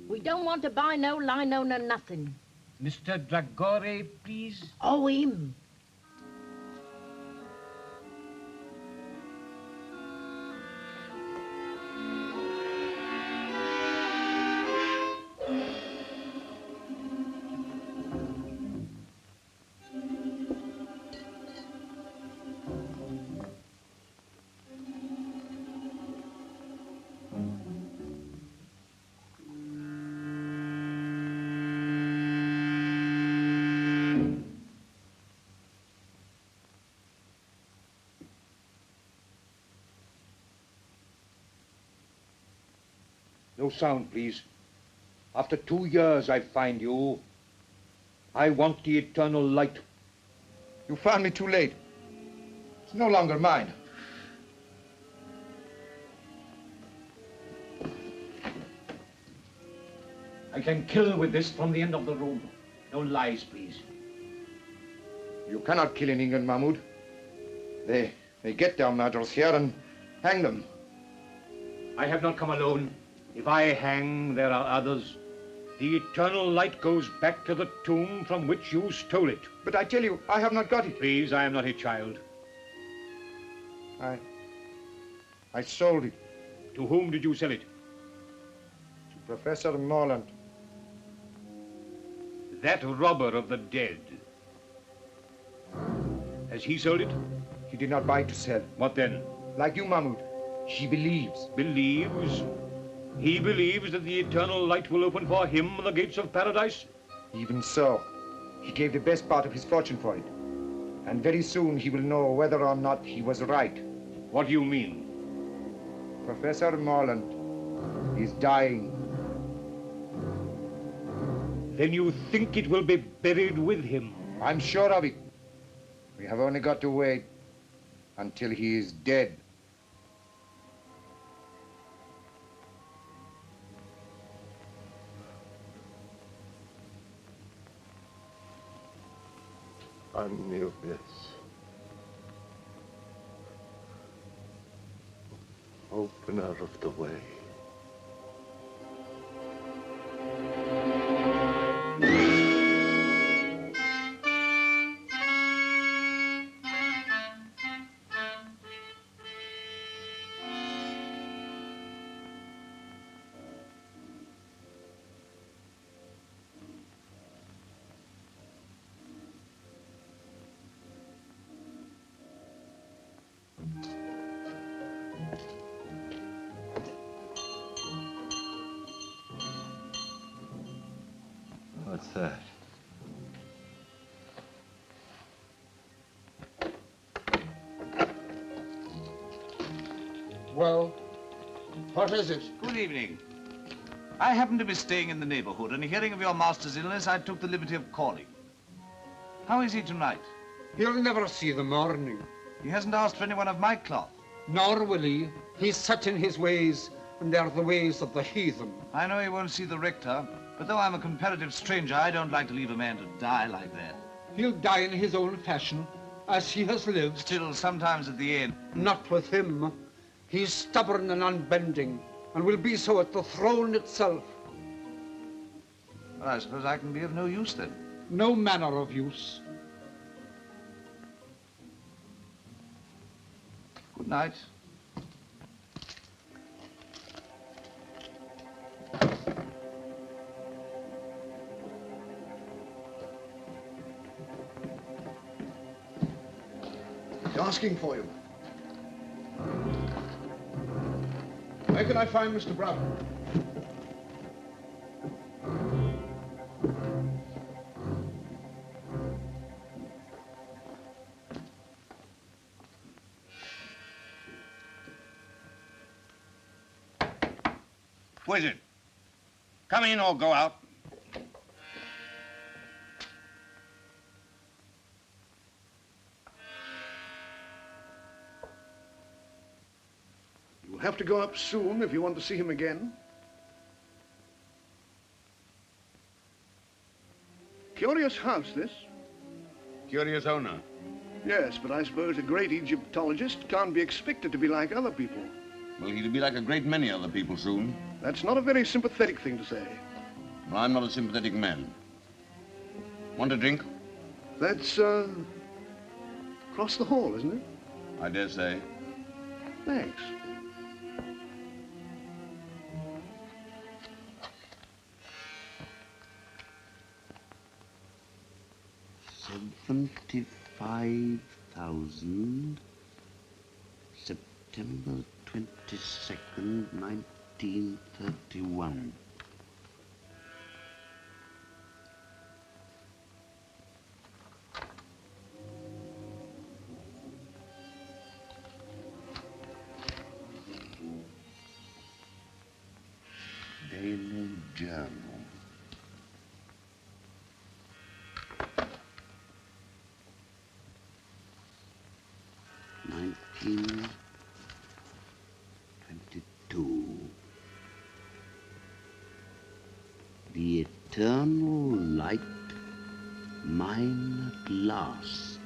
We don't want to buy no lino, no nothing. Mr. Dragore, please. Oh, him. No sound, please. After 2 years I find you. I want the eternal light. You found me too late. It's no longer mine. I can kill with this from the end of the room. No lies, please. You cannot kill in England, Mahmoud. They get their murderers here and hang them. I have not come alone. If I hang, there are others. The eternal light goes back to the tomb from which you stole it. But I tell you, I have not got it. Please, I am not a child. I sold it. To whom did you sell it? To Professor Morlant. That robber of the dead. Has he sold it? He did not buy to sell. What then? Like you, Mahmoud. He believes. Believes? He believes that the eternal light will open for him the gates of paradise? Even so. He gave the best part of his fortune for it. And very soon he will know whether or not he was right. What do you mean? Professor Morlant is dying. Then you think it will be buried with him? I'm sure of it. We have only got to wait until he is dead. Anubis. Opener of the way. What's that? Well, what is it? Good evening. I happen to be staying in the neighborhood, and hearing of your master's illness, I took the liberty of calling. How is he tonight? He'll never see the morning. He hasn't asked for anyone of my cloth. Nor will he. He's set in his ways, and they're the ways of the heathen. I know he won't see the rector, but though I'm a comparative stranger, I don't like to leave a man to die like that. He'll die in his own fashion, as he has lived. Still, sometimes at the end. Not with him. He's stubborn and unbending, and will be so at the throne itself. Well, I suppose I can be of no use then. No manner of use. Good night. He's asking for you. Where can I find Mr. Brother? Who is it? Come in or go out. You'll have to go up soon if you want to see him again. Curious house, this. Curious owner. Yes, but I suppose a great Egyptologist can't be expected to be like other people. Well, he'll be like a great many other people soon. That's not a very sympathetic thing to say. I'm not a sympathetic man. Want a drink? That's, across the hall, isn't it? I dare say. Thanks. $75,000. September 22nd, 1931. Daily Journal. The eternal light, mine at last.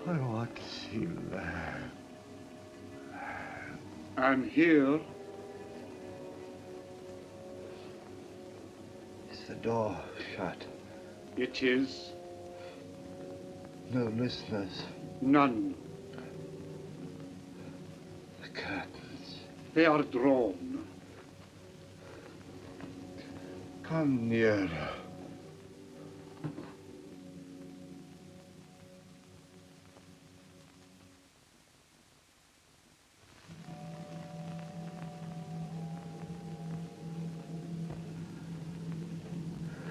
I want to see land. I'm here. Is the door shut? It is. No listeners. None. The curtains. They are drawn. Come nearer.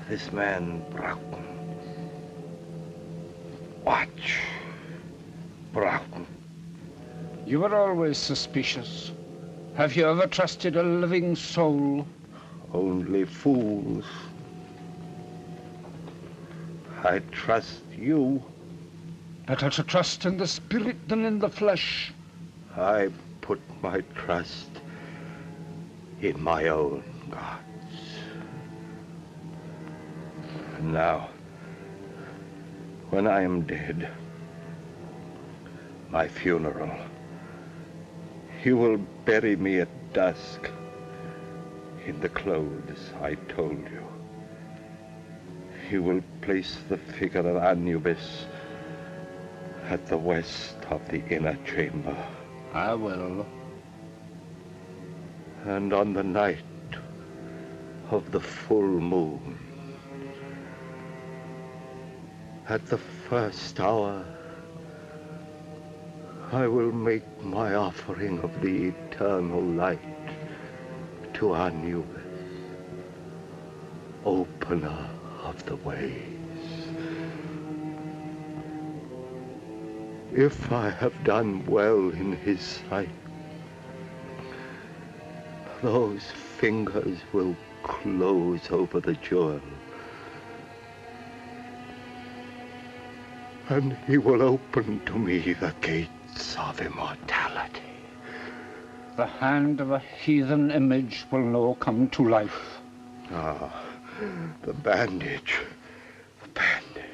This man, Broughton. Watch. Broughton. You were always suspicious. Have you ever trusted a living soul? Only fools. I trust you. Better to trust in the spirit than in the flesh. I put my trust in my own gods. And now, when I am dead, my funeral, you will bury me at dusk in the clothes I told you. You will place the figure of Anubis at the west of the inner chamber. I will. And on the night of the full moon, at the first hour, I will make my offering of the eternal light to Anubis, opener of the ways. If I have done well in his sight, those fingers will close over the jewel, and he will open to me the gates of immortality. The hand of a heathen image will now come to life. Ah, the bandage. The bandage.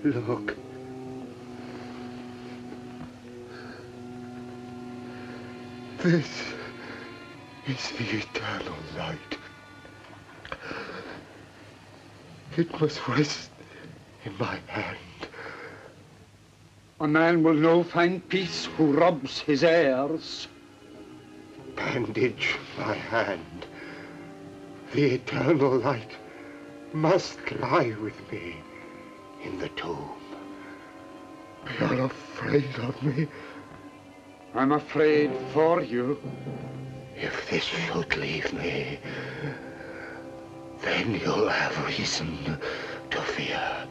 Look. This is the eternal light. It must rest in my hand. A man will now find peace who robs his heirs. Bandage my hand. The eternal light must lie with me in the tomb. You're afraid of me? I'm afraid for you. If this should leave me, then you'll have reason to fear.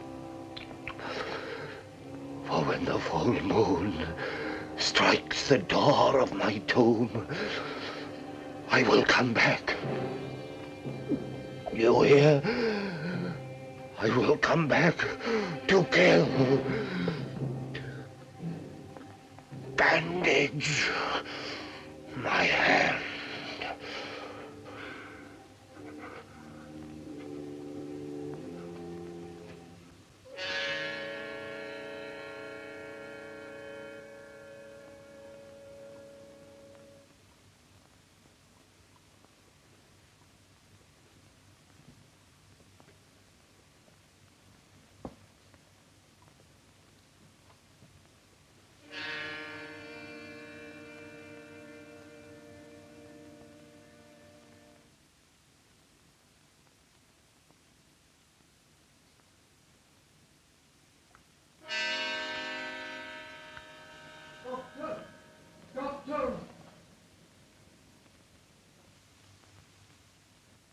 For when the full moon strikes the door of my tomb, I will come back. You hear? I will come back to kill. Bandage my hand.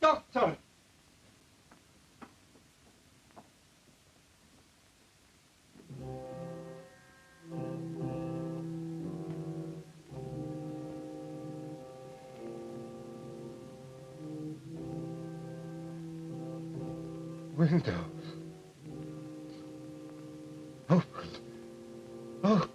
Doctor! Window. Open. Oh.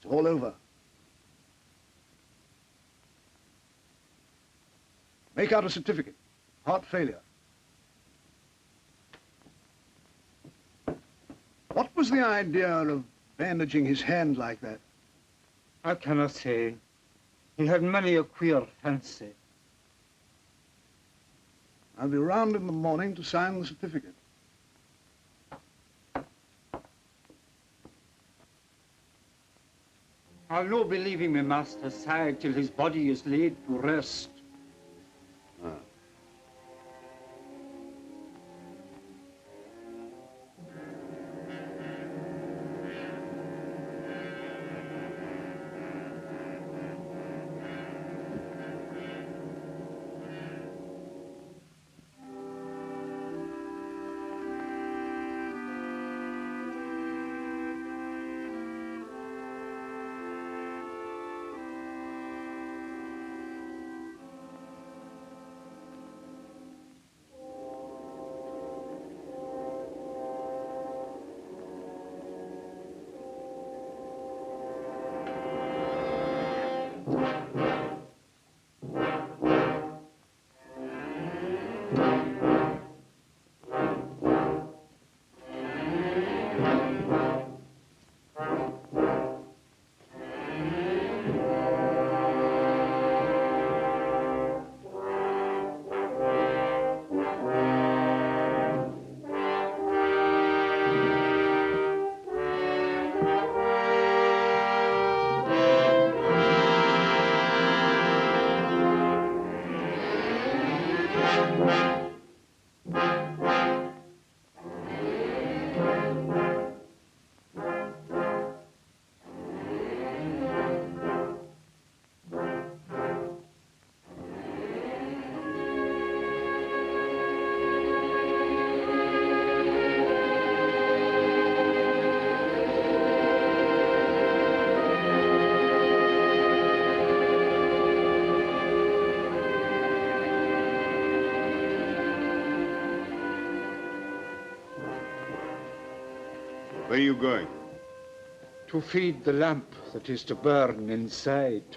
It's all over. Make out a certificate. Heart failure. What was the idea of bandaging his hand like that? I cannot say. He had many a queer fancy. I'll be round in the morning to sign the certificate. I'll no be leaving my master's side till his body is laid to rest. Where are you going? To feed the lamp that is to burn inside.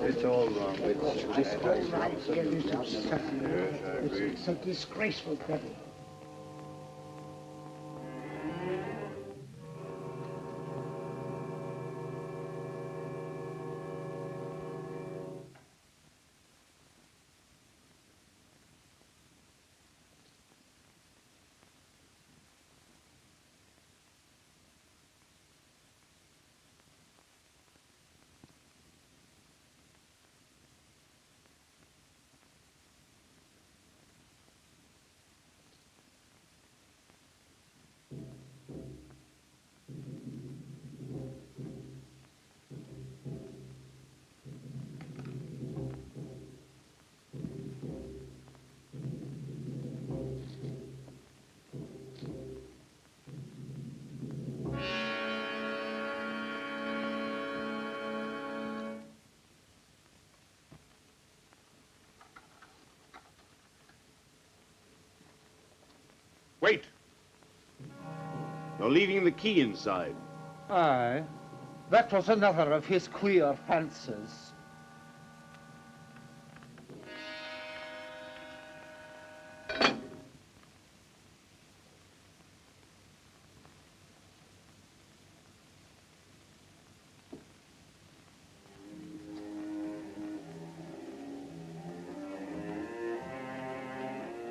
It's all wrong. It's a disgraceful devil. Wait. You're leaving the key inside. Aye. That was another of his queer fancies.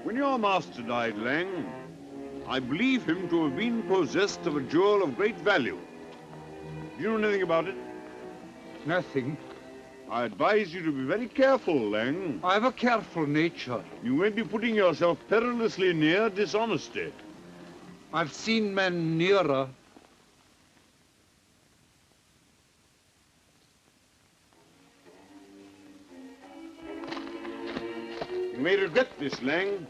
When your master died, Lang, I believe him to have been possessed of a jewel of great value. Do you know anything about it? Nothing. I advise you to be very careful, Lang. I have a careful nature. You may be putting yourself perilously near dishonesty. I've seen men nearer. You may regret this, Lang.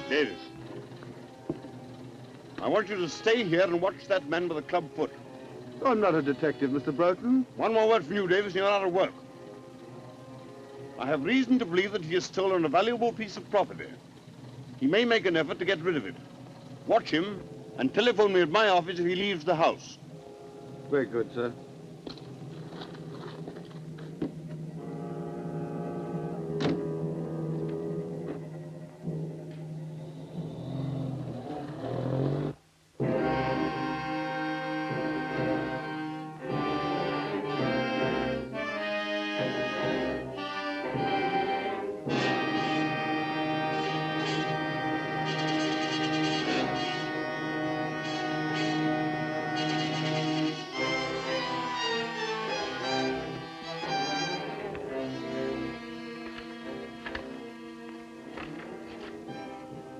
Davis, I want you to stay here and watch that man with a club foot. I'm not a detective, Mr. Broughton. One more word from you, Davis, and you're out of work. I have reason to believe that he has stolen a valuable piece of property. He may make an effort to get rid of it. Watch him and telephone me at my office if he leaves the house. Very good, sir.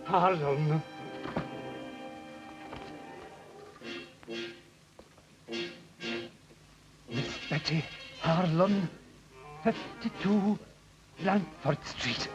Pardon. Miss Betty Harlan, 52 Langford Street.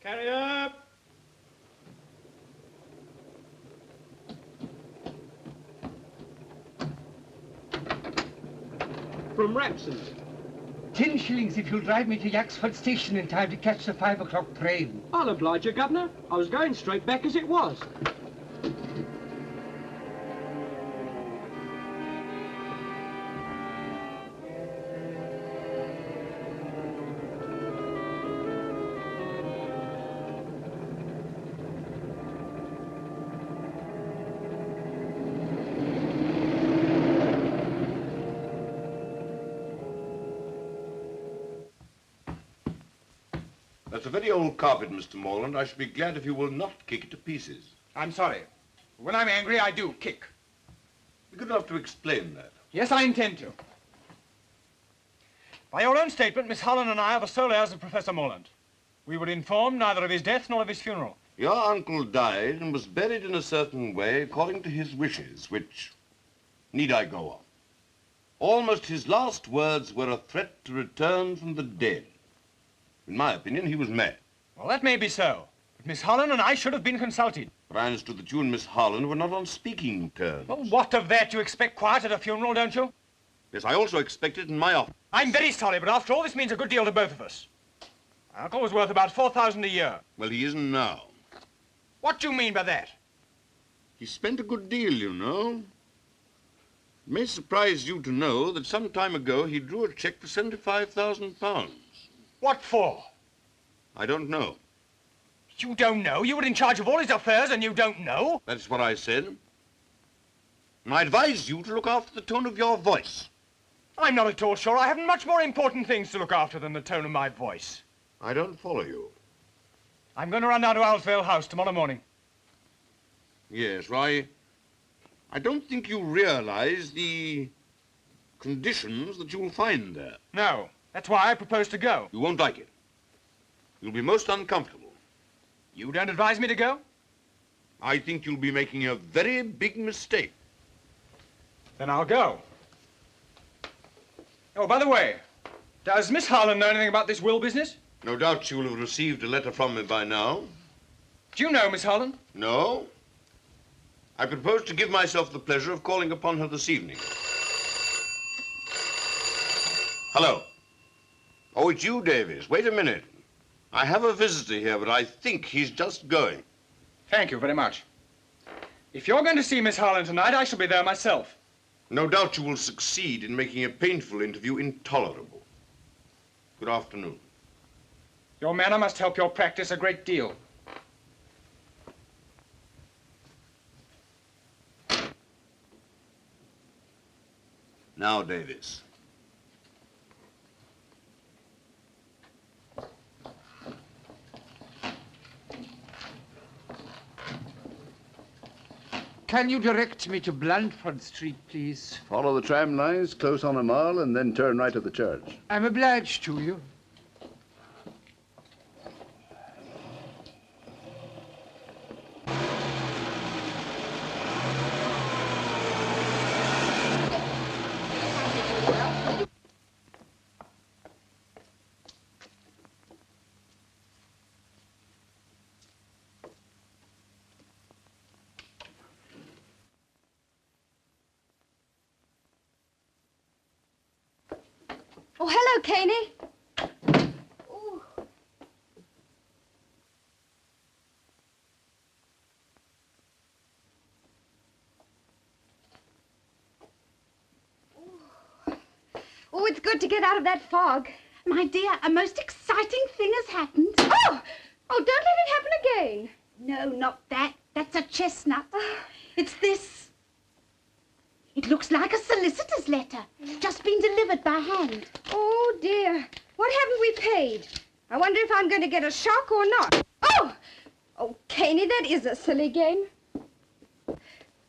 Carry up. From Rapson. 10 shillings if you'll drive me to Yaxford Station in time to catch the 5 o'clock train. I'll oblige you, Governor. I was going straight back as it was. That's a very old carpet, Mr. Morland. I should be glad if you will not kick it to pieces. I'm sorry. When I'm angry, I do kick. Be good enough to explain that. Yes, I intend to. By your own statement, Miss Holland and I are the sole heirs of Professor Morland. We were informed neither of his death nor of his funeral. Your uncle died and was buried in a certain way according to his wishes, which need I go on? Almost his last words were a threat to return from the dead. In my opinion, he was mad. Well, that may be so. But Miss Holland and I should have been consulted. But I understood that you and Miss Holland were not on speaking terms. Well, what of that? You expect quiet at a funeral, don't you? Yes, I also expect it in my office. I'm very sorry, but after all, this means a good deal to both of us. My uncle was worth about 4,000 a year. Well, he isn't now. What do you mean by that? He spent a good deal, you know. It may surprise you to know that some time ago he drew a cheque for £75,000. What for? I don't know. You don't know? You were in charge of all his affairs and you don't know? That's what I said. And I advise you to look after the tone of your voice. I'm not at all sure. I have much more important things to look after than the tone of my voice. I don't follow you. I'm going to run down to Owlsvale House tomorrow morning. Yes, I don't think you realize the conditions that you'll find there. No. That's why I propose to go. You won't like it. You'll be most uncomfortable. You don't advise me to go? I think you'll be making a very big mistake. Then I'll go. Oh, by the way, does Miss Harlan know anything about this will business? No doubt she will have received a letter from me by now. Do you know Miss Harlan? No. I propose to give myself the pleasure of calling upon her this evening. Hello. Oh, it's you, Davies. Wait a minute. I have a visitor here, but I think he's just going. Thank you very much. If you're going to see Miss Harlan tonight, I shall be there myself. No doubt you will succeed in making a painful interview intolerable. Good afternoon. Your manner must help your practice a great deal. Now, Davies. Can you direct me to Blandford Street, please? Follow the tram lines close on a mile and then turn right at the church. I'm obliged to you. Oh, hello, Caney. Ooh. Oh, it's good to get out of that fog. My dear, a most exciting thing has happened. Oh, don't let it happen again. No, not that. That's a chestnut. It's this. It looks like a solicitor's letter. Just been delivered by hand. Oh, dear. What haven't we paid? I wonder if I'm going to get a shock or not. Oh! Oh, Caney, that is a silly game.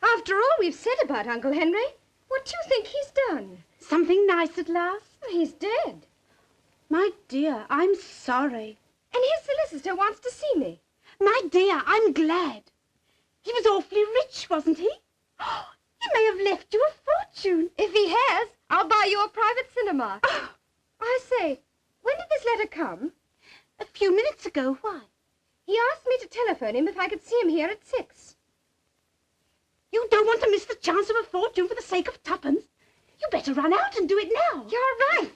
After all we've said about Uncle Henry, what do you think he's done? Something nice at last? He's dead. My dear, I'm sorry. And his solicitor wants to see me. My dear, I'm glad. He was awfully rich, wasn't he? He may have left you a fortune. If he has, I'll buy you a private cinema. I say, when did this letter come? A few minutes ago. Why? He asked me to telephone him if I could see him here at 6. You don't want to miss the chance of a fortune for the sake of tuppence. You better run out and do it now. You're right.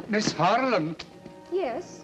Miss Harlan. Yes?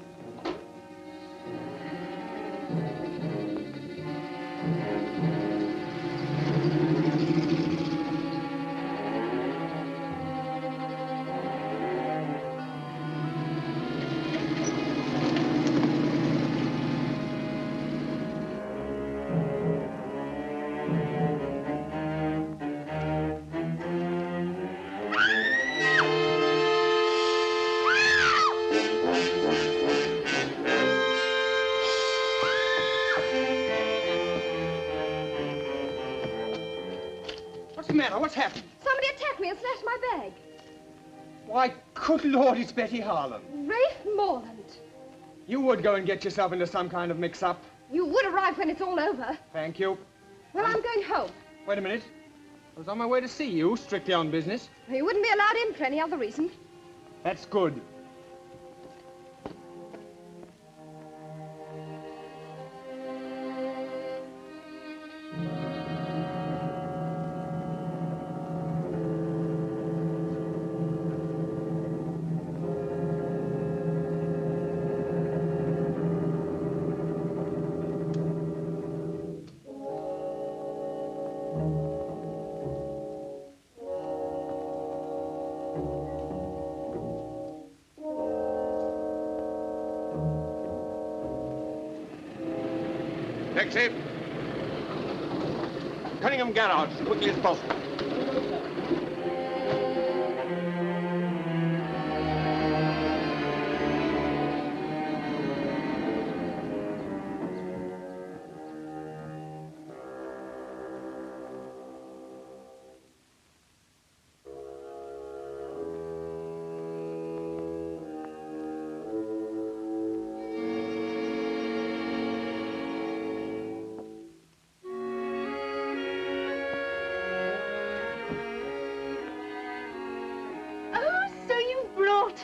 What's the matter? What's happened? Somebody attacked me and snatched my bag. Why, good Lord, it's Betty Harlan. Ralph Morlant. You would go and get yourself into some kind of mix-up. You would arrive when it's all over. Thank you. Well, I'm going home. Wait a minute. I was on my way to see you, strictly on business. You wouldn't be allowed in for any other reason. That's good. Taxi! Cunningham Garage, as quickly as possible.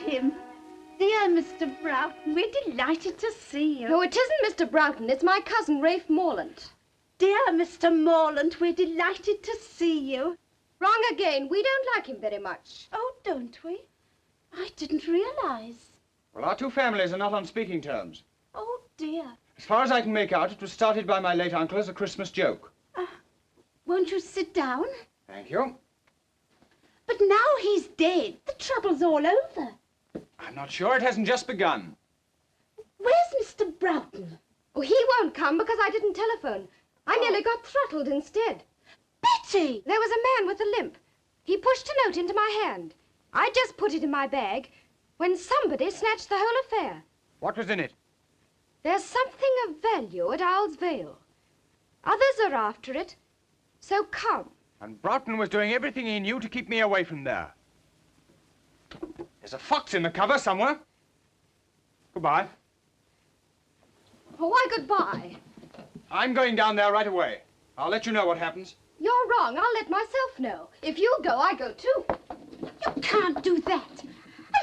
Him. Dear Mr. Broughton, we're delighted to see you. No, it isn't Mr. Broughton. It's my cousin, Ralph Morlant. Dear Mr. Morlant, we're delighted to see you. Wrong again. We don't like him very much. Oh, don't we? I didn't realize. Well, our two families are not on speaking terms. Oh, dear. As far as I can make out, it was started by my late uncle as a Christmas joke. Won't you sit down? Thank you. But now he's dead. The trouble's all over. I'm not sure. It hasn't just begun. Where's Mr. Broughton? Oh, he won't come because I didn't telephone. I nearly got throttled instead. Betty! There was a man with a limp. He pushed a note into my hand. I just put it in my bag when somebody snatched the whole affair. What was in it? There's something of value at Owl's Vale. Others are after it, so come. And Broughton was doing everything he knew to keep me away from there. There's a fox in the cover somewhere. Goodbye. Oh, why goodbye? I'm going down there right away. I'll let you know what happens. You're wrong. I'll let myself know. If you go, I go too. You can't do that.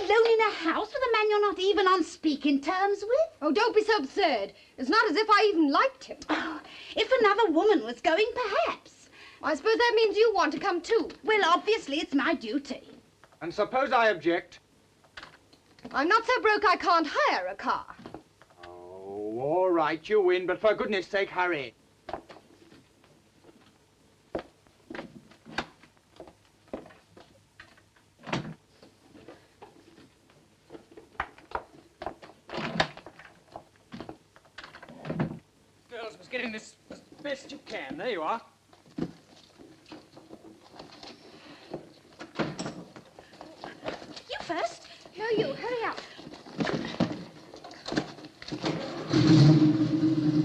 Alone in a house with a man you're not even on speaking terms with? Oh, don't be so absurd. It's not as if I even liked him. Oh, if another woman was going, perhaps. I suppose that means you want to come too. Well, obviously it's my duty. And suppose I object? I'm not so broke I can't hire a car. Oh, all right, you win, but for goodness sake, hurry. Girls, was getting this as best you can. There you are. You first. No, you. Hurry up.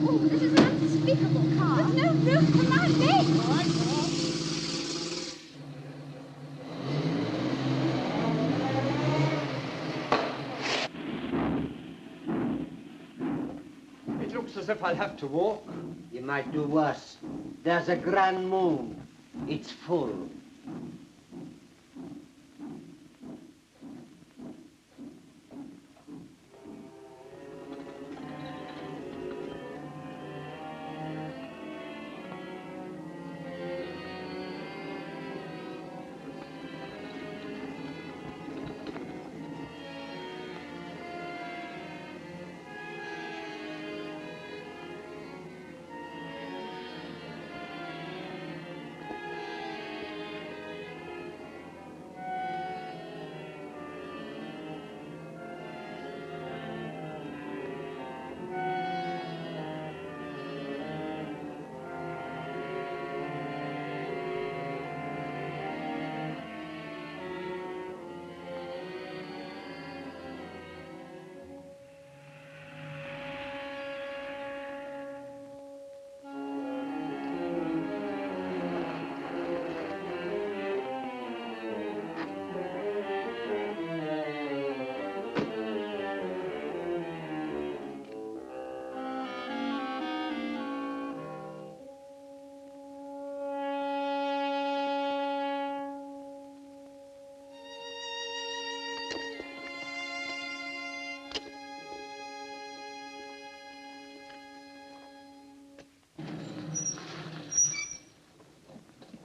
Oh, this is an unspeakable car. There's no room for my leg. All right, It looks as if I'll have to walk. You might do worse. There's a grand moon. It's full.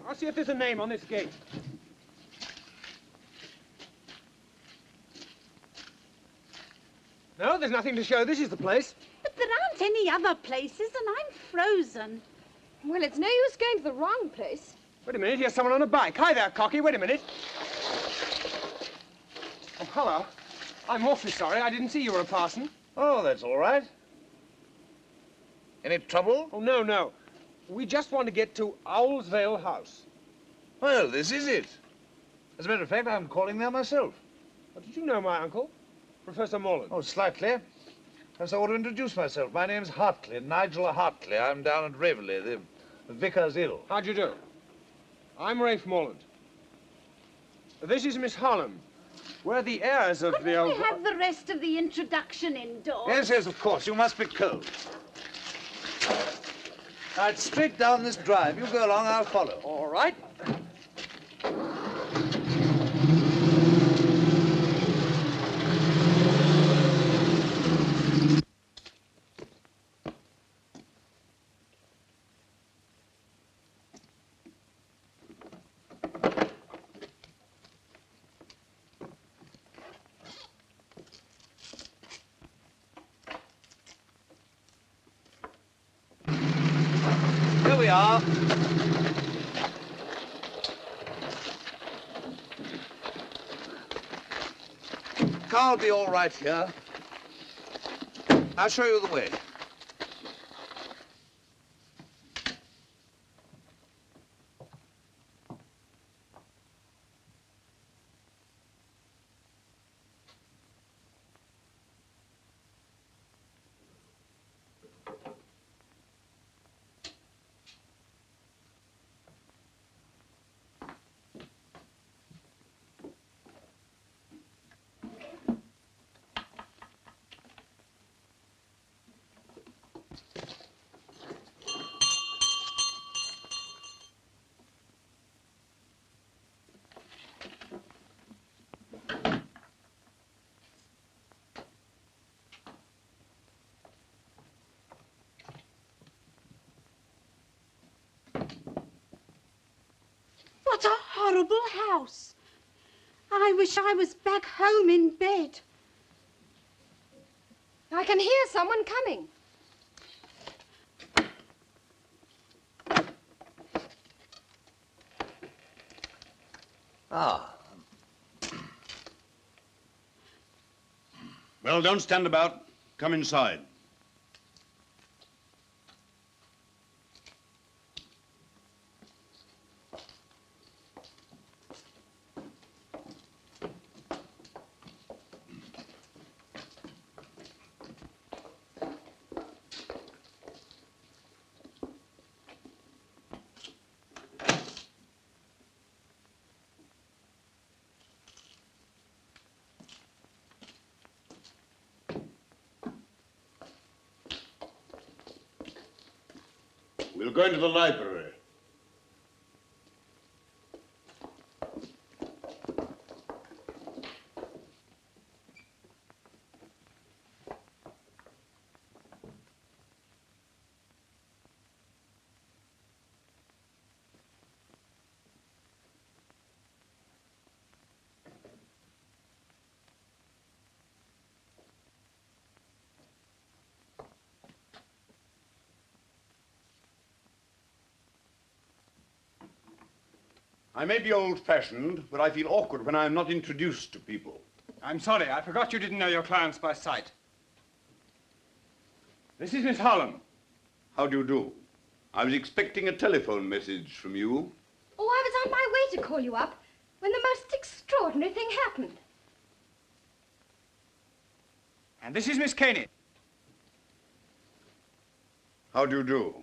I'll see if there's a name on this gate. No, there's nothing to show. This is the place. But there aren't any other places, and I'm frozen. Well, it's no use going to the wrong place. Wait a minute, here's someone on a bike. Hi there, Cocky. Wait a minute. Oh, hello. I'm awfully sorry. I didn't see you were a parson. Oh, that's all right. Any trouble? Oh, no, no. We just want to get to Owl's Vale House. Well, this is it. As a matter of fact, I'm calling there myself. Oh, did you know my uncle, Professor Morlant? Oh, slightly. Perhaps I ought to introduce myself. My name's Hartley, Nigel Hartley. I'm down at Raveley. The vicar's ill. How'd you do? I'm Ralph Morlant. This is Miss Harlem. We're the heirs of the old... Couldn't we have the rest of the introduction indoors? Yes, yes, of course. You must be cold. Now, it's straight down this drive. You go along, I'll follow. All right. Here we are. Car'll be all right here. I'll show you the way. What a horrible house. I wish I was back home in bed. I can hear someone coming. Ah. Well, don't stand about. Come inside. We'll go into the library. I may be old-fashioned, but I feel awkward when I'm not introduced to people. I'm sorry, I forgot you didn't know your clients by sight. This is Miss Holland. How do you do? I was expecting a telephone message from you. Oh, I was on my way to call you up when the most extraordinary thing happened. And this is Miss Caney. How do you do?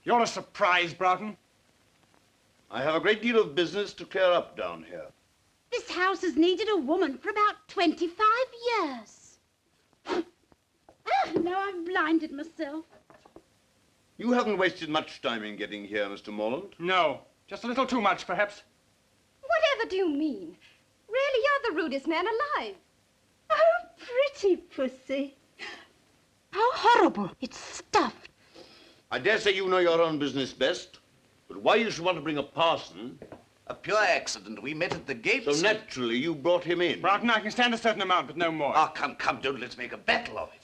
You're a surprise, Broughton. I have a great deal of business to clear up down here. This house has needed a woman for about 25 years. No, I've blinded myself. You haven't wasted much time in getting here, Mr. Morlant. No, just a little too much, perhaps. Whatever do you mean? Really, you're the rudest man alive. Oh, pretty pussy. How horrible. It's stuffed. I dare say you know your own business best, but why you should want to bring a parson... A pure accident. We met at the gates. So naturally you brought him in. Broughton, I can stand a certain amount, but no more. Ah, come, don't let's make a battle of it.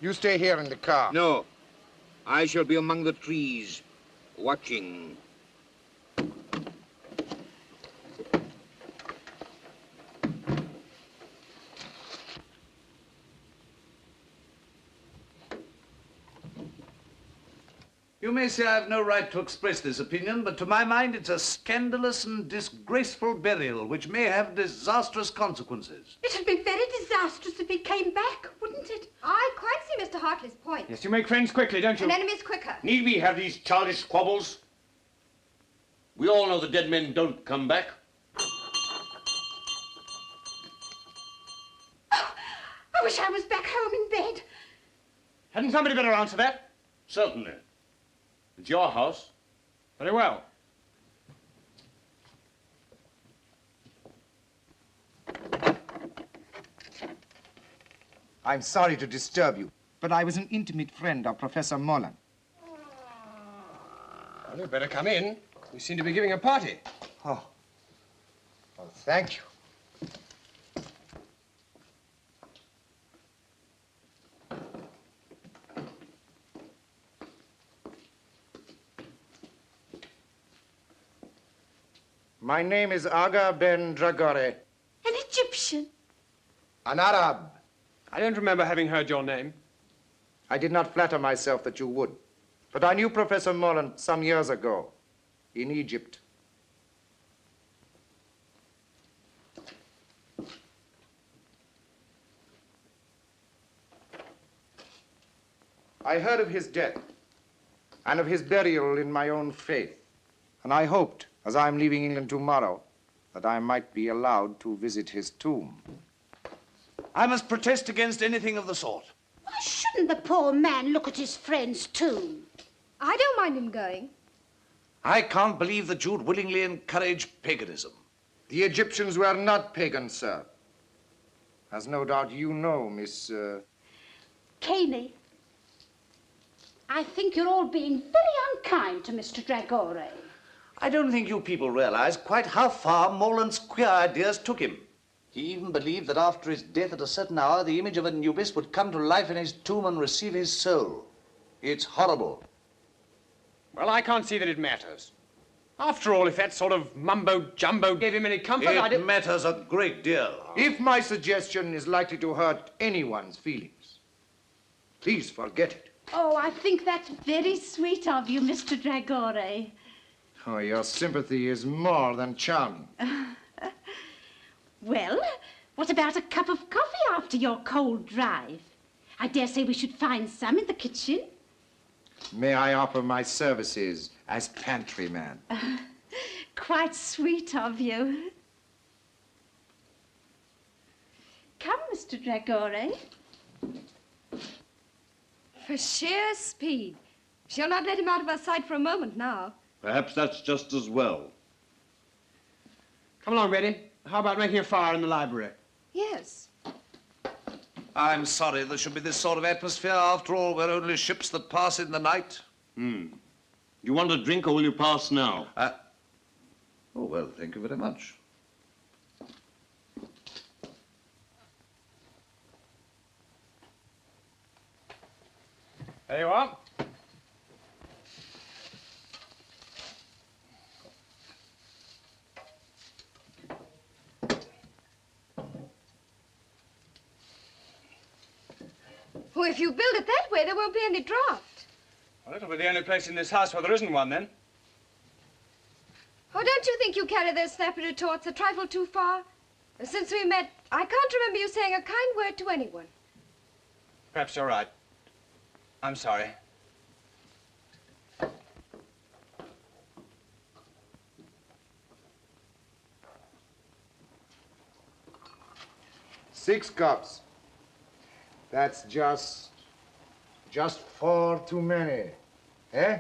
You stay here in the car. No. I shall be among the trees, watching. You may say I have no right to express this opinion, but to my mind it's a scandalous and disgraceful burial which may have disastrous consequences. It'd be very disastrous if he came back, wouldn't it? I quite see Mr. Hartley's point. Yes, you make friends quickly, don't you? And enemies quicker. Need we have these childish squabbles? We all know the dead men don't come back. Oh, I wish I was back home in bed. Hadn't somebody better answer that? Certainly. It's your house. Very well. I'm sorry to disturb you, but I was an intimate friend of Professor Morlant. Well, you'd better come in. We seem to be giving a party. Oh. Well, thank you. My name is Aga Ben Dragore. An Egyptian. An Arab. I don't remember having heard your name. I did not flatter myself that you would. But I knew Professor Morlant some years ago in Egypt. I heard of his death and of his burial in my own faith. And I hoped, as I'm leaving England tomorrow, that I might be allowed to visit his tomb. I must protest against anything of the sort. Why shouldn't the poor man look at his friend's tomb? I don't mind him going. I can't believe that you'd willingly encourage paganism. The Egyptians were not pagans, sir. As no doubt you know, Miss... Caney, I think you're all being very unkind to Mr. Dragore. I don't think you people realize quite how far Morlant's queer ideas took him. He even believed that after his death at a certain hour, the image of Anubis would come to life in his tomb and receive his soul. It's horrible. Well, I can't see that it matters. After all, if that sort of mumbo-jumbo gave him any comfort, It matters a great deal. If my suggestion is likely to hurt anyone's feelings, please forget it. Oh, I think that's very sweet of you, Mr. Dragore. Oh, your sympathy is more than charming. Well, what about a cup of coffee after your cold drive? I dare say we should find some in the kitchen. May I offer my services as pantryman? Quite sweet of you. Come, Mr. Dragore. For sheer speed. She'll not let him out of her sight for a moment now. Perhaps that's just as well. Come along, Betty. How about making a fire in the library? Yes. I'm sorry there should be this sort of atmosphere. After all, we're only ships that pass in the night. You want a drink or will you pass now? Oh, well, thank you very much. There you are. Oh, if you build it that way, there won't be any draft. Well, it'll be the only place in this house where there isn't one, then. Oh, don't you think you carry those snappy retorts a trifle too far? Since we met, I can't remember you saying a kind word to anyone. Perhaps you're right. I'm sorry. Six cups. That's just 4 too many, eh?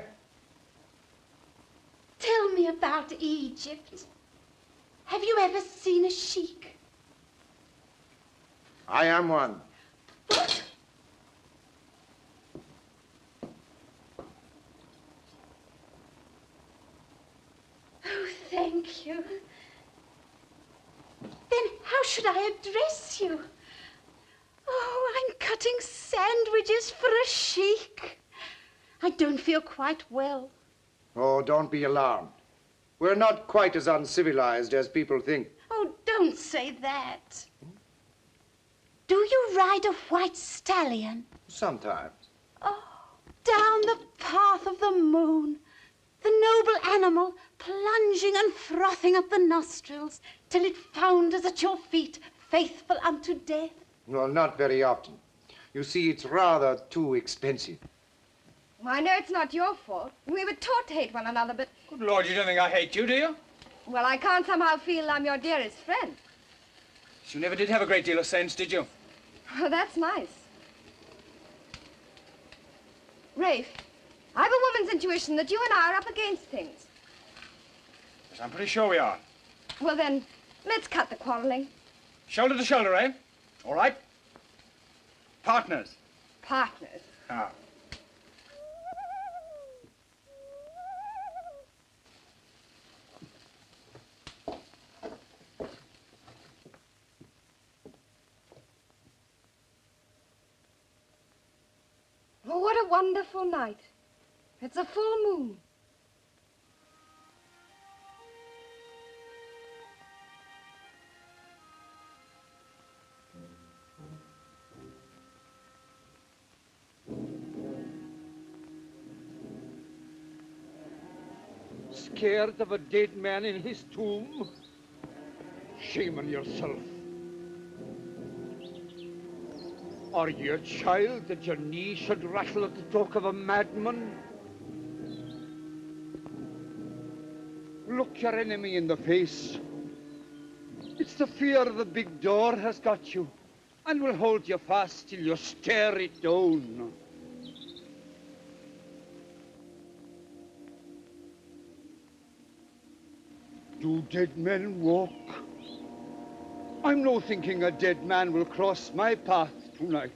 Tell me about Egypt. Have you ever seen a sheik? I am one. What? Oh, thank you. Then how should I address you? Oh, I'm cutting sandwiches for a sheik. I don't feel quite well. Oh, don't be alarmed. We're not quite as uncivilized as people think. Oh, don't say that. Do you ride a white stallion? Sometimes. Oh, down the path of the moon, the noble animal plunging and frothing up the nostrils till it founders at your feet, faithful unto death. Well, not very often. You see, it's rather too expensive. Well, I know it's not your fault. We were taught to hate one another, but... Good Lord, you don't think I hate you, do you? Well, I can't somehow feel I'm your dearest friend. You never did have a great deal of sense, did you? Oh, that's nice. Rafe, I have a woman's intuition that you and I are up against things. Yes, I'm pretty sure we are. Well, then, let's cut the quarreling. Shoulder to shoulder, eh? All right. Partners. Partners. Ah. Oh, what a wonderful night. It's a full moon. Scared of a dead man in his tomb? Shame on yourself. Are you a child that your knee should rattle at the talk of a madman? Look your enemy in the face. It's the fear of the big door has got you and will hold you fast till you stare it down. Do dead men walk? I'm no thinking a dead man will cross my path tonight.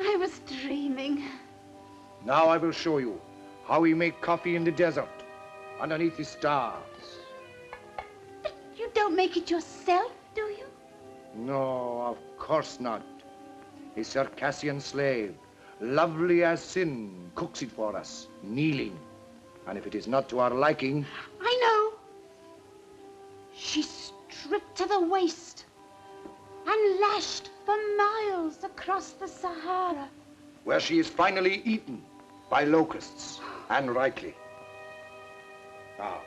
I was dreaming. Now I will show you how we make coffee in the desert, underneath the stars. But you don't make it yourself, do you? No, of course not. A Circassian slave, lovely as sin, cooks it for us, kneeling. And if it is not to our liking... I know. She's stripped to the waist and lashed for miles across the Sahara. Where she is finally eaten by locusts, and rightly. Now,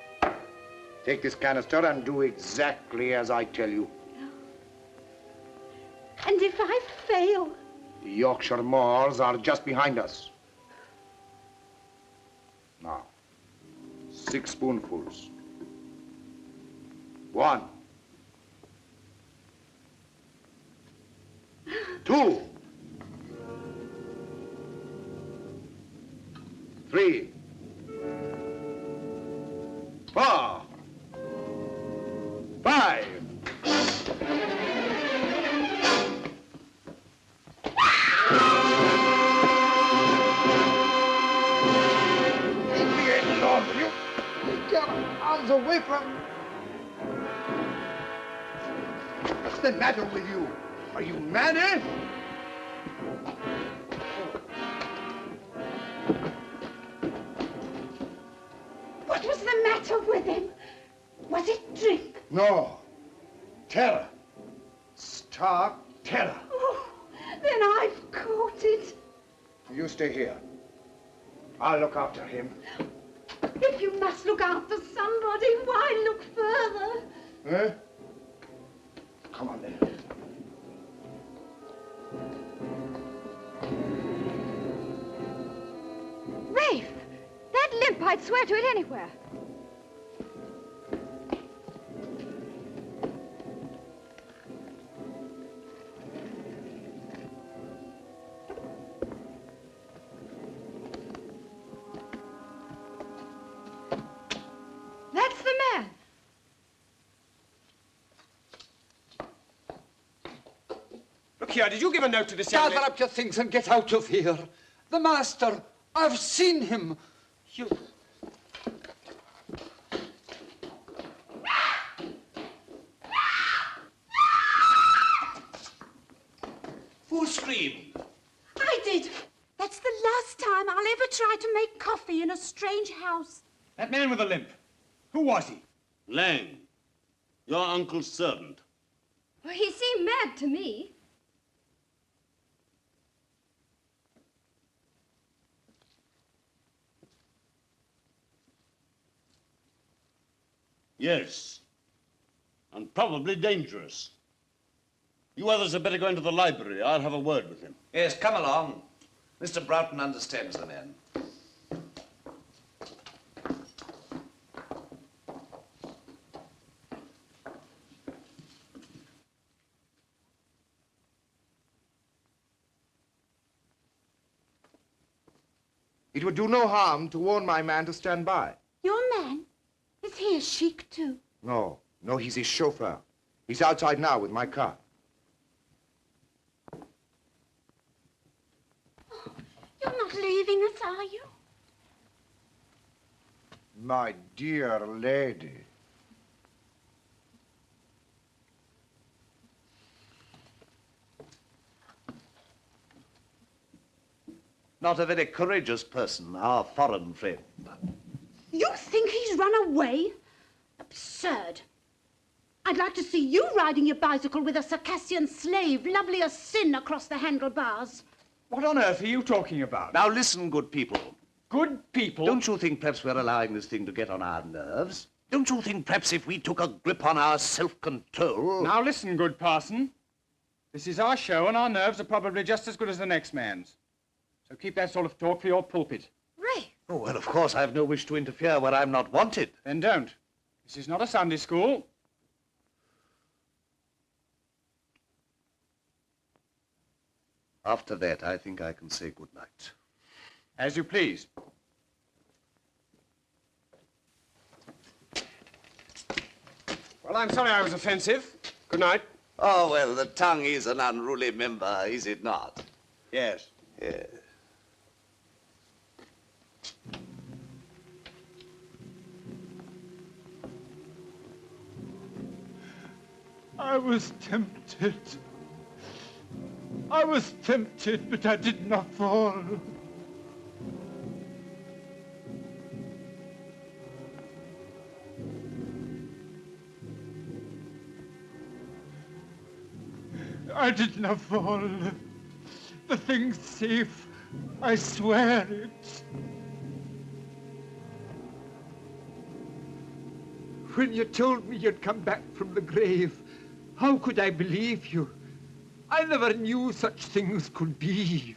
take this canister and do exactly as I tell you. And if I fail? The Yorkshire moors are just behind us. Now, 6 spoonfuls. 1. 2. 3. 4. 5. Get arms away from... What's the matter with you? Are you mad, eh? What was the matter with him? Was it drink? No. Terror. Stark terror. Oh, then I've caught it. You stay here. I'll look after him. If you must look after somebody, why look further? Eh? Come on, then. lamp. I'd swear to it anywhere. That's the man. Look here, did you give a note to this young Gather up your things and get out of here. The master, I've seen him. You... Who screamed? I did. That's the last time I'll ever try to make coffee in a strange house. That man with the limp. Who was he? Lang, your uncle's servant. Well, he seemed mad to me. Yes, and probably dangerous. You others had better go into the library. I'll have a word with him. Yes, come along. Mr. Broughton understands the man. It would do no harm to warn my man to stand by. Your man? Is he a sheik too? No, he's his chauffeur. He's outside now with my car. You're not leaving us, are you? My dear lady. Not a very courageous person, our foreign friend. You think he's run away? Absurd. I'd like to see you riding your bicycle with a Circassian slave, lovely as sin, across the handlebars. What on earth are you talking about? Now listen, good people. Good people? Don't you think perhaps we're allowing this thing to get on our nerves? Don't you think perhaps if we took a grip on our self-control... Now listen, good parson. This is our show, and our nerves are probably just as good as the next man's. So keep that sort of talk for your pulpit. Ray. Oh, well, of course, I have no wish to interfere where I'm not wanted. Then don't. This is not a Sunday school. After that, I think I can say good night. As you please. Well, I'm sorry I was offensive. Good night. Oh, well, the tongue is an unruly member, is it not? Yes. Yes. I was tempted. I was tempted, but I did not fall. I did not fall. The thing's safe. I swear it. When you told me you'd come back from the grave, how could I believe you? I never knew such things could be.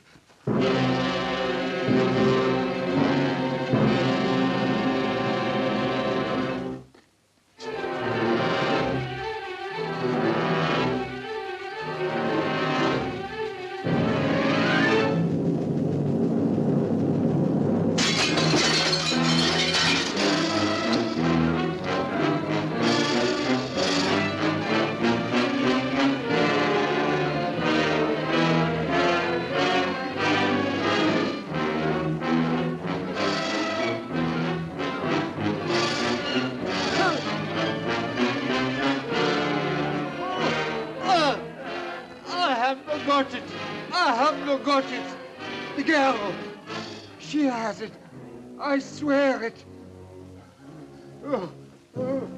Got it. The girl. She has it. I swear it. Oh, oh.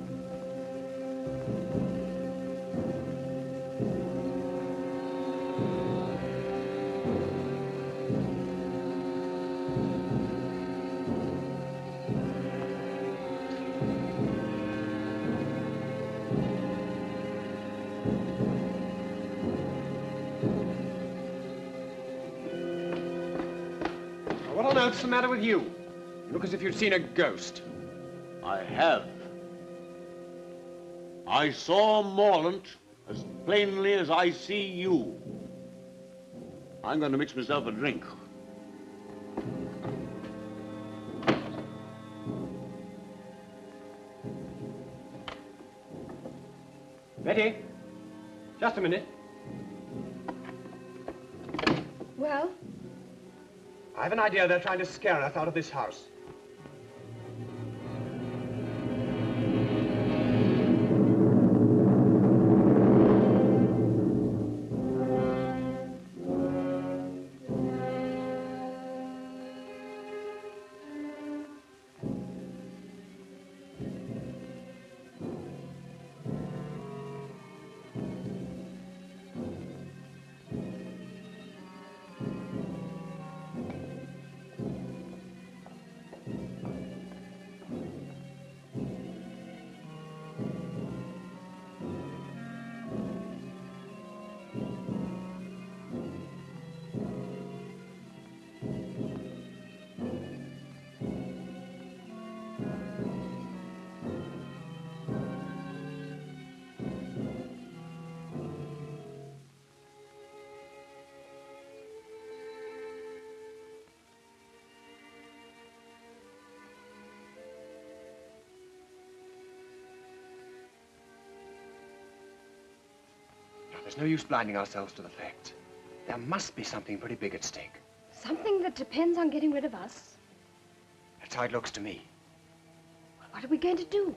What's the matter with you? You look as if you'd seen a ghost. I have. I saw Morlant as plainly as I see you. I'm going to mix myself a drink. Betty, just a minute. Well? I have an idea they're trying to scare us out of this house. There's no use blinding ourselves to the facts. There must be something pretty big at stake. Something that depends on getting rid of us? That's how it looks to me. Well, what are we going to do?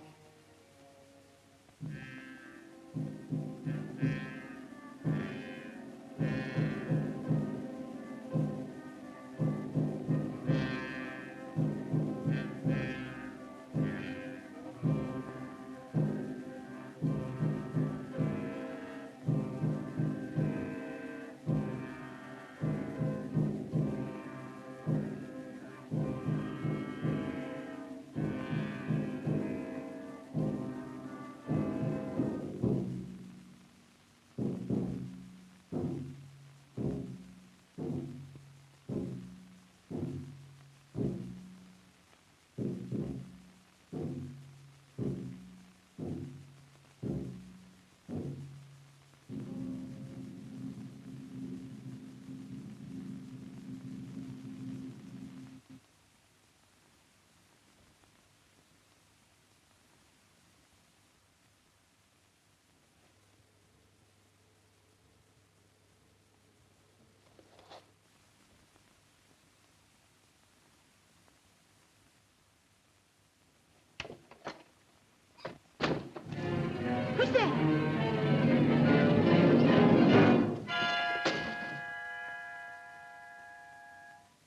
Who's there?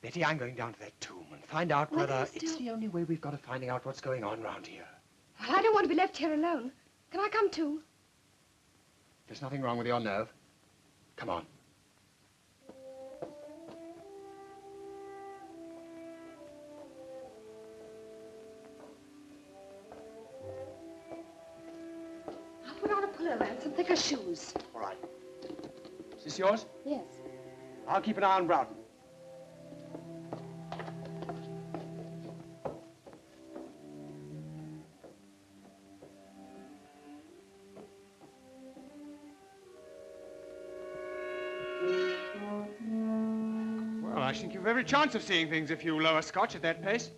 Betty, I'm going down to that tomb and find out whether it's the only way we've got of finding out what's going on around here. Well, I don't want to be left here alone. Can I come too? There's nothing wrong with your nerve. Come on. I'll put on a pullover and some thicker shoes. All right. Is this yours? Yes. I'll keep an eye on Broughton. Well, I think you've every chance of seeing things if you lower Scotch at that pace.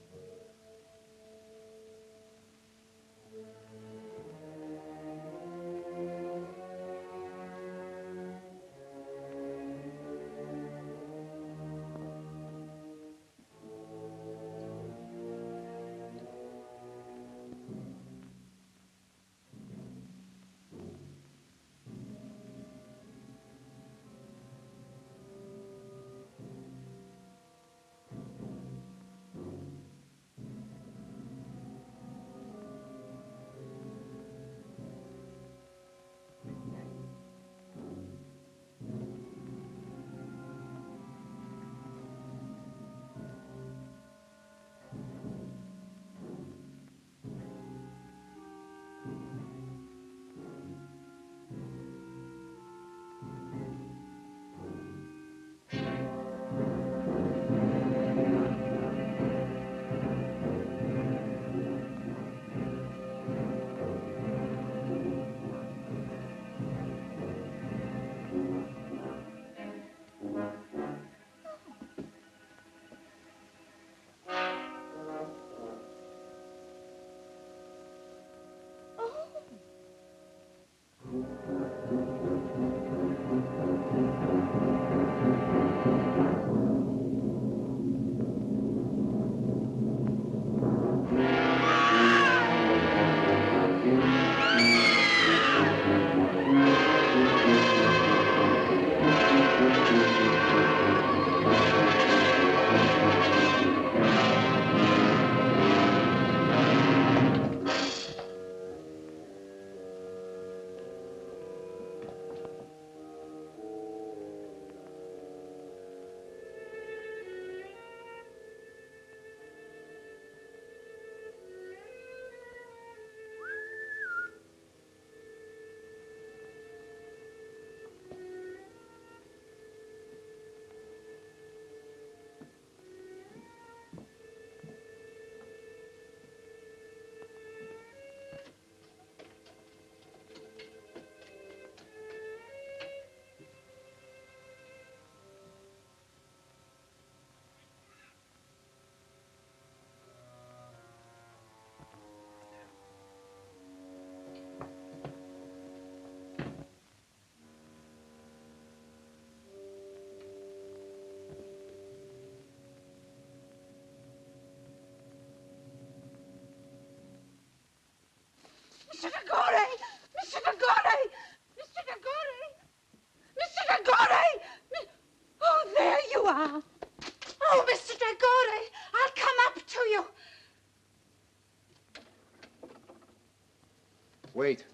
Wait.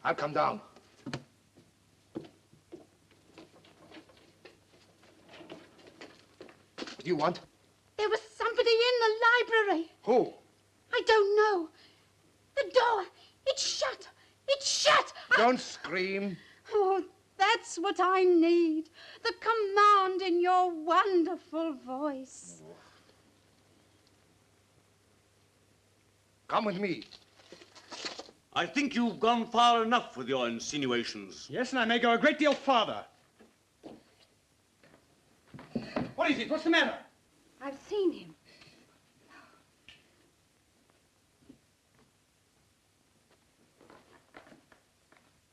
I'll come down. What do you want? There was somebody in the library. Who? I don't know. The door, it's shut. It's shut. Don't scream. Oh, that's what I need. The command in your wonderful voice. Come with me. I think you've gone far enough with your insinuations. Yes, and I may go a great deal farther. What is it? What's the matter? I've seen him.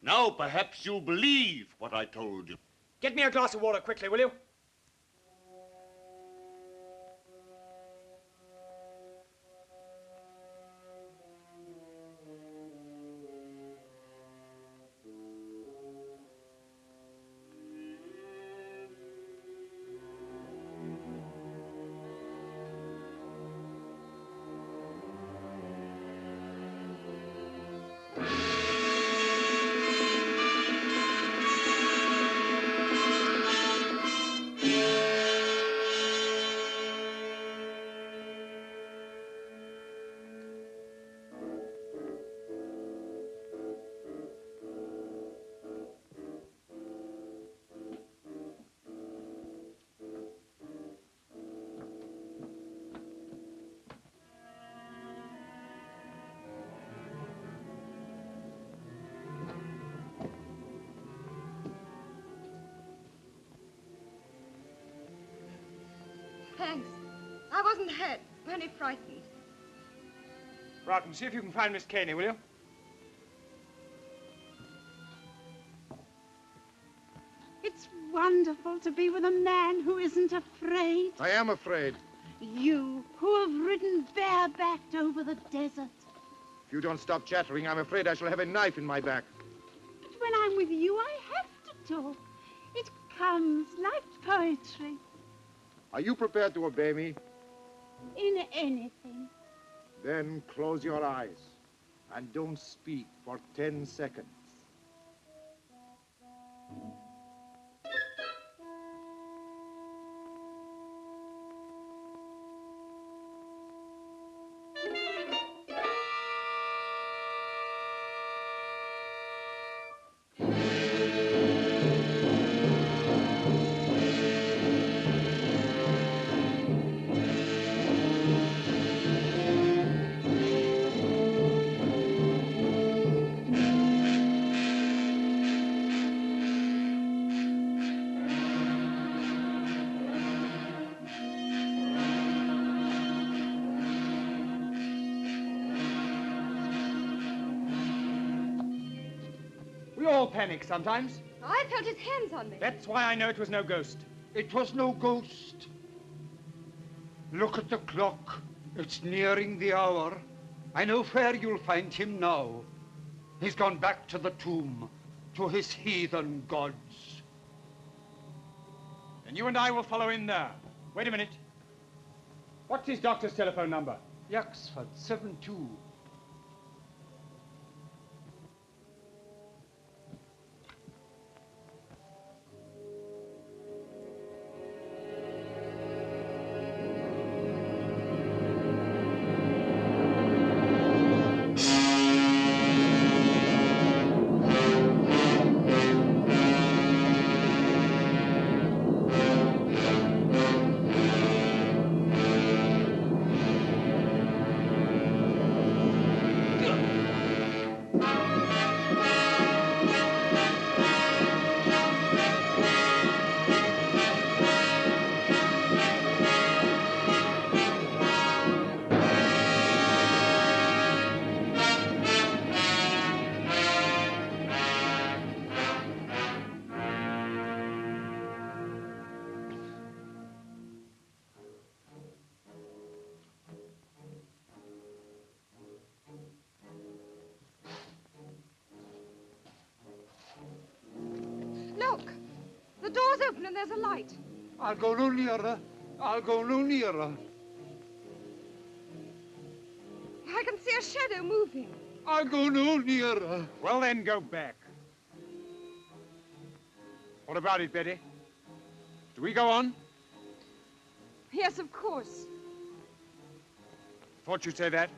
Now perhaps you'll believe what I told you. Get me a glass of water quickly, will you? Thanks. I wasn't hurt, only frightened. Right, see if you can find Miss Caney, will you? It's wonderful to be with a man who isn't afraid. I am afraid. You, who have ridden barebacked over the desert. If you don't stop chattering, I'm afraid I shall have a knife in my back. But when I'm with you, I have to talk. It comes like poetry. Are you prepared to obey me? In anything. Then close your eyes and don't speak for 10 seconds. We all panic sometimes. I felt his hands on me. That's why I know it was no ghost. It was no ghost. Look at the clock. It's nearing the hour. I know where you'll find him now. He's gone back to the tomb, to his heathen gods. Then you and I will follow in there. Wait a minute. What's his doctor's telephone number? Yaxford 72. Look, the door's open and there's a light. I'll go no nearer. I'll go no nearer. I can see a shadow moving. I'll go no nearer. Well, then, go back. What about it, Betty? Do we go on? Yes, of course. Thought you'd say that.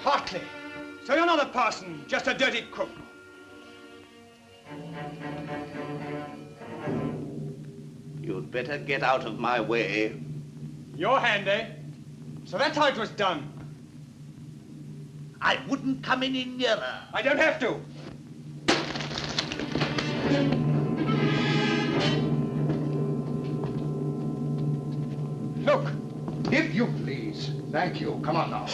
Hartley! So you're not a parson, just a dirty cook. You'd better get out of my way. Your hand, eh? So that's how it was done. I wouldn't come any nearer. I don't have to. Look, if you please. Thank you. Come on now.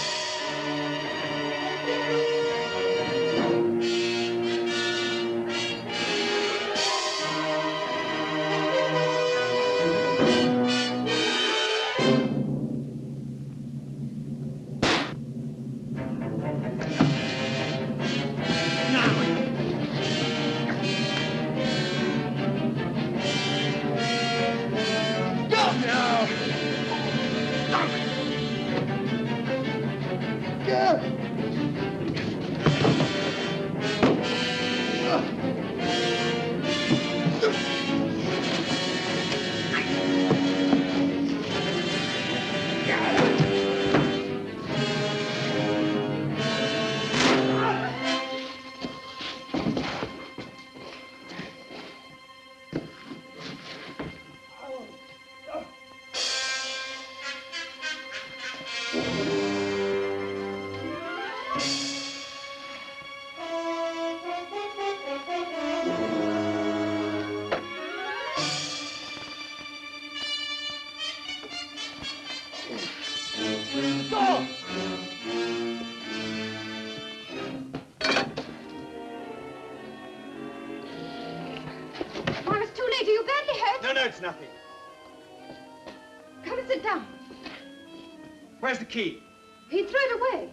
No, it's nothing. Come and sit down. Where's the key? He threw it away.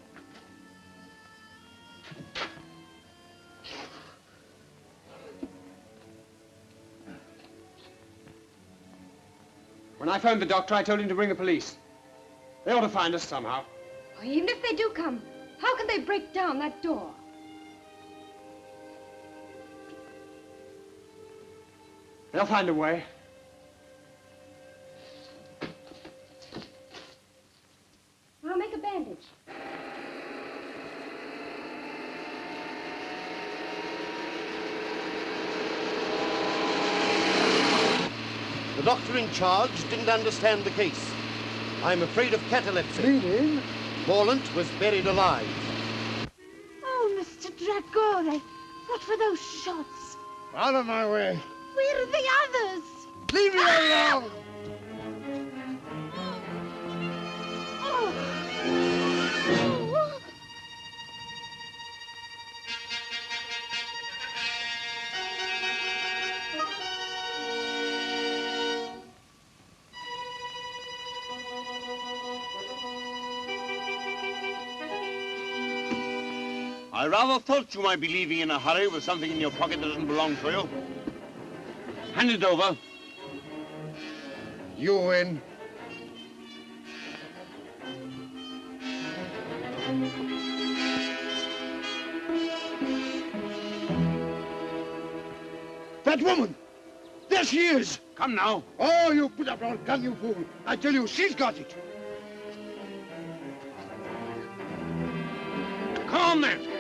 When I phoned the doctor, I told him to bring the police. They ought to find us somehow. Oh, even if they do come, how can they break down that door? They'll find a way. I'll make a bandage. The doctor in charge didn't understand the case. I'm afraid of catalepsy. Meaning? Morlant was buried alive. Oh, Mr. Dragore, what were those shots? Out of my way. Where are the others? Leave me alone! I rather thought you might be leaving in a hurry with something in your pocket that doesn't belong to you. Hand it over. You win. That woman! There she is! Come now. Oh, you put up your gun, you fool! I tell you, she's got it! Come on, then.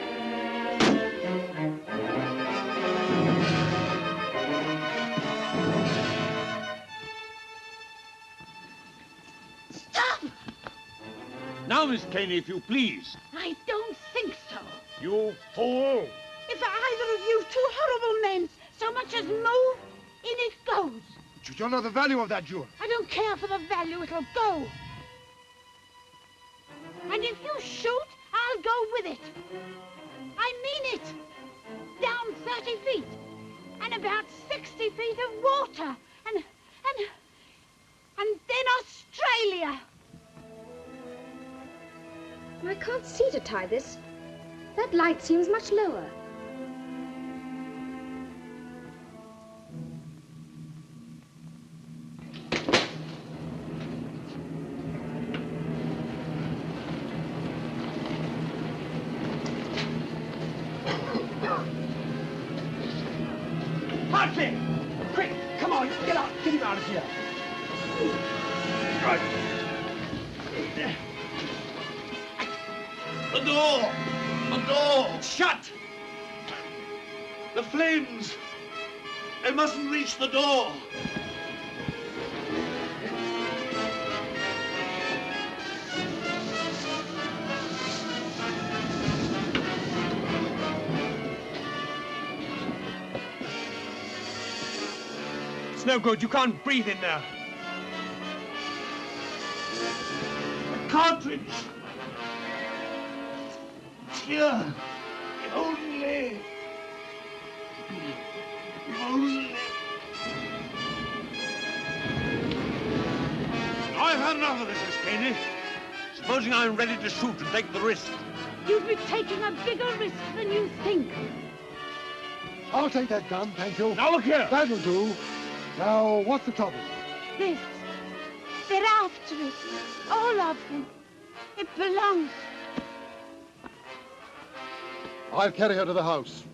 Stop! Now, Miss Caney, if you please. I don't think so. You fool! If either of you two horrible men so much as move, in it goes. But you don't know the value of that jewel. I don't care for the value, it'll go. And if you shoot, I'll go with it. I mean it. Down 30 feet. And about 60 feet of water. And then Australia. I can't see to tie this. That light seems much lower. Hartley! Quick, come on, get out, get him out of here. Right. The door! The door! Shut! The flames! They mustn't reach the door! It's no good. You can't breathe in there. The cartridge! Here! If only! If only! I've had enough of this, Miss Caney. Supposing I'm ready to shoot and take the risk. You'd be taking a bigger risk than you think. I'll take that gun, thank you. Now look here. That'll do. Now, what's the trouble? This. They're after it. All of them. It belongs. I'll carry her to the house.